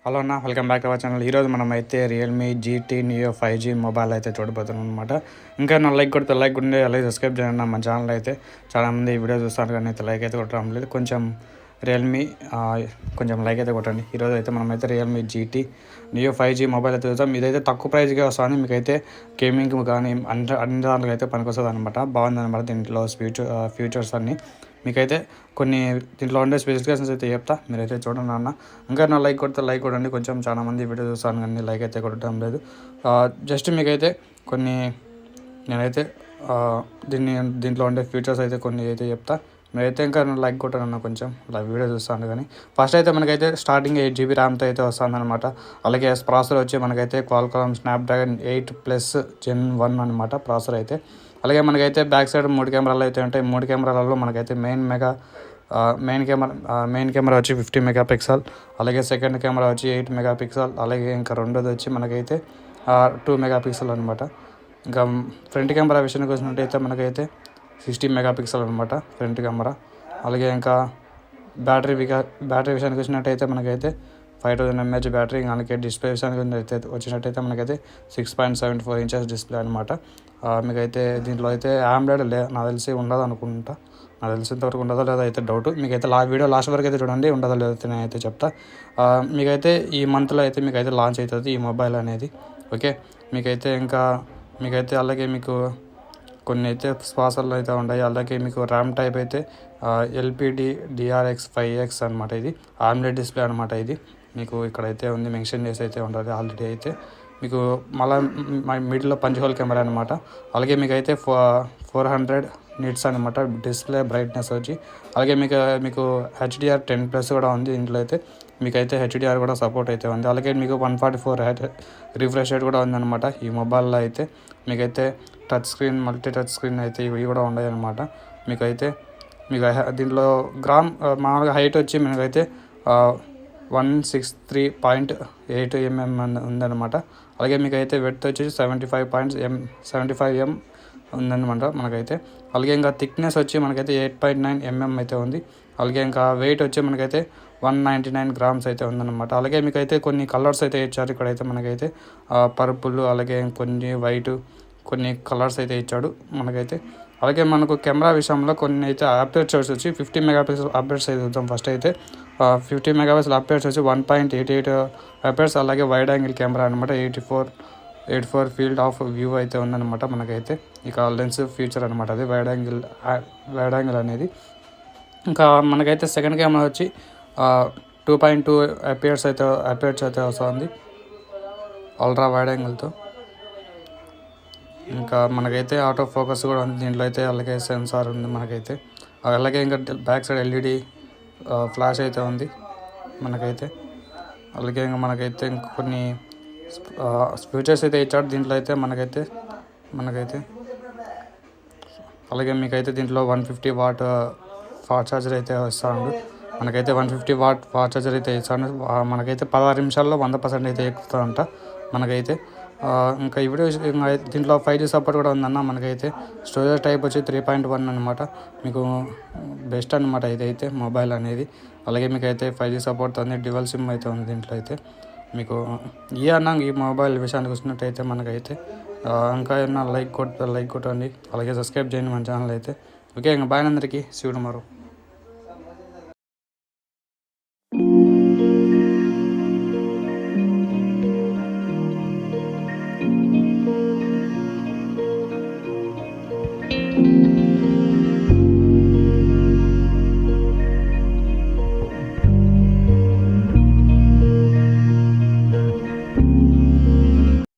Hello అన్న, welcome back to our channel. ఈరోజు మనం అయితే Realme GT neo 5G mobile అయితే చూడబోతున్నాం అనమాట. ఇంకా నా లైక్ కొడితే లైక్ ఉండే అలాగే సబ్స్క్రైబ్ చేయండి. మన ఛానల్ అయితే చాలామంది వీడియో చూస్తారు కానీ అయితే లైక్ అయితే కొట్టడం లేదు. కొంచెం రియల్మీ కొంచెం లైక్ అయితే కొట్టండి. ఈరోజు అయితే మనం అయితే Realme GT neo 5G mobile అయితే చూద్దాం. ఇదైతే తక్కువ ప్రైస్గా వస్తుంది. మీకైతే గేమింగ్ కానీ అన్ని దాంట్లో అయితే పనికొస్తుంది అనమాట. బాగుంది అనమాట. దీంట్లో ఫ్యూచర్స్ అన్నీ మీకైతే కొన్ని దీంట్లో ఉండే స్పెసిఫికేషన్స్ అయితే చెప్తా, మీరైతే చూడండి అన్న. ఇంకా నా లైక్ కొడితే లైక్ కొట్టండి. కొంచెం చాలామంది వీడియో చూస్తాను కానీ లైక్ అయితే కొట్టడం లేదు. జస్ట్ మీకైతే కొన్ని నేనైతే దీంట్లో ఉండే ఫీచర్స్ అయితే కొన్ని అయితే చెప్తా, మీరైతే ఇంకా లైక్ కొట్టానన్న. కొంచెం వీడియో చూస్తాను కానీ ఫస్ట్ అయితే మనకైతే స్టార్టింగ్ 8GB ర్యామ్తో అయితే వస్తుందన్నమాట. అలాగే ప్రాసెసర్ వచ్చి మనకైతే క్వాల్కామ్ స్నాప్డ్రాగన్ 8+ Gen 1 అనమాట ప్రాసెసర్ అయితే. అలాగే మనకైతే బ్యాక్ సైడ్ 3 కెమెరాలు అయితే ఉంటాయి. 3 కెమెరాలలో మనకైతే మెయిన్ కెమెరా వచ్చి 50 మెగాపిక్సెల్, అలాగే సెకండ్ కెమెరా వచ్చి 8 మెగాపిక్సెల్, అలాగే ఇంకా రెండోది వచ్చి మనకైతే 2 మెగాపిక్సెల్ అనమాట. ఇంకా ఫ్రంట్ కెమెరా విషయానికి వచ్చినట్టయితే మనకైతే 60 మెగాపిక్సెల్ అనమాట ఫ్రంట్ కెమెరా. అలాగే ఇంకా బ్యాటరీ విషయానికి వచ్చినట్టయితే మనకైతే 5000 mAh బ్యాటరీ. అలాగే డిస్ప్లే విషయానికి వచ్చినట్టయితే మనకైతే 6.74 inches డిస్ప్లే అనమాట. మీకైతే దీంట్లో అయితే ఆమ్లెడ్ నాకు తెలిసి ఉండదు అనుకుంటా. నాకు తెలిసినంతవరకు ఉండదో లేదో అయితే డౌట్. మీకైతే వీడియో లాస్ట్ వరకు అయితే చూడండి, ఉండదో లేదో నేనైతే చెప్తా. మీకైతే ఈ మంత్లో అయితే మీకైతే లాంచ్ అవుతుంది ఈ మొబైల్ అనేది. ఓకే, మీకైతే అలాగే మీకు కొన్ని అయితే స్పాసర్లు అయితే ఉన్నాయి. అలాగే మీకు ర్యామ్ టైప్ అయితే ఎల్పిడి DRX 5X అనమాట. ఇది ఆమ్లెడ్ డిస్ప్లే అనమాట. ఇది మీకు ఇక్కడైతే ఉంది, మెన్షన్ చేసి అయితే ఉంటుంది ఆల్రెడీ. అయితే మీకు మళ్ళీ మిడిల్లో పంచ్ హోల్ కెమెరా అనమాట. అలాగే మీకైతే 400 నిట్స్ అనమాట డిస్ప్లే బ్రైట్నెస్ వచ్చి. అలాగే మీకు HDR10+ కూడా ఉంది దీంట్లో అయితే. మీకైతే HDR కూడా సపోర్ట్ అయితే ఉంది. అలాగే మీకు 144 రిఫ్రెష్ రేట్ కూడా ఉందన్నమాట ఈ మొబైల్లో అయితే. మీకైతే మల్టీ టచ్ స్క్రీన్ అయితే ఇవి కూడా ఉన్నాయి అనమాట. మీకు దీంట్లో మామూలుగా హైట్ వచ్చి మనకైతే 163.8 mm ఉందన్నమాట. అలాగే మీకైతే వెడ్త్ వచ్చి 75 mm ఉందన్నమాట మనకైతే. అలాగే ఇంకా థిక్నెస్ వచ్చి మనకైతే 8.9 mm అయితే ఉంది. అలాగే ఇంకా వెయిట్ వచ్చి మనకైతే 199 grams అయితే ఉందన్నమాట. అలాగే మీకైతే కొన్ని కలర్స్ అయితే ఇచ్చారు ఇక్కడైతే. మనకైతే పర్పుల్, అలాగే కొన్ని వైట్, కొన్ని కలర్స్ అయితే ఇచ్చాడు మనకైతే. అలాగే మనకు కెమెరా విషయంలో కొన్ని అయితే అపర్చర్స్ వచ్చి 50 మెగాపిక్సెల్ అపర్చర్స్ అయితే చూద్దాం. ఫస్ట్ అయితే 50 మెగాపిక్సెల్ అపర్చర్స్ వచ్చి 1.88 అపర్చర్స్. అలాగే వైడ్ యాంగిల్ కెమెరా అనమాట. 84 ఫీల్డ్ ఆఫ్ వ్యూ అయితే ఉందన్నమాట మనకైతే. ఇక లెన్స్ ఫీచర్ అనమాట అది వైడ్ యాంగిల్ అనేది. ఇంకా మనకైతే సెకండ్ కెమెరా వచ్చి 2.2 అపర్చర్స్ అయితే వస్తుంది అల్ట్రా వైడ్ యాంగిల్తో. ఇంకా మనకైతే ఆటో ఫోకస్ కూడా ఉంది దీంట్లో అయితే. అలాగే సెన్సార్ ఉంది మనకైతే. అలాగే ఇంకా బ్యాక్ సైడ్ LED ఫ్లాష్ అయితే ఉంది మనకైతే. అలాగే ఇంకా మనకైతే కొన్ని ఫీచర్స్ అయితే ఇచ్చాడు దీంట్లో అయితే మనకైతే. అలాగే మీకైతే దీంట్లో 150 వాట్ ఫాస్ట్ ఛార్జర్ అయితే వస్తాడు మనకైతే. 150 వాట్ ఫాస్ట్ ఛార్జర్ అయితే ఇస్తాడు మనకైతే. 16 నిమిషాల్లో 100% అయితే ఎక్కుతుందంట మనకైతే. ఇంకా ఈ వీడియో దీంట్లో 5G సపోర్ట్ కూడా ఉందన్న మనకైతే. స్టోరేజ్ టైప్ వచ్చి 3.1 అనమాట. మీకు బెస్ట్ అనమాట ఇదైతే మొబైల్ అనేది. అలాగే మీకైతే 5G సపోర్ట్ ఉంది. డ్యువల్ సిమ్ అయితే ఉంది దీంట్లో అయితే. మీకు ఈ మొబైల్ విషయానికి వచ్చినట్టయితే మనకైతే ఇంకా ఏమన్నా లైక్ కొట్టండి. అలాగే సబ్స్క్రైబ్ చేయండి మన ఛానల్ అయితే. ఓకే, ఇంకా బాయ్ అందరికీ. See you tomorrow.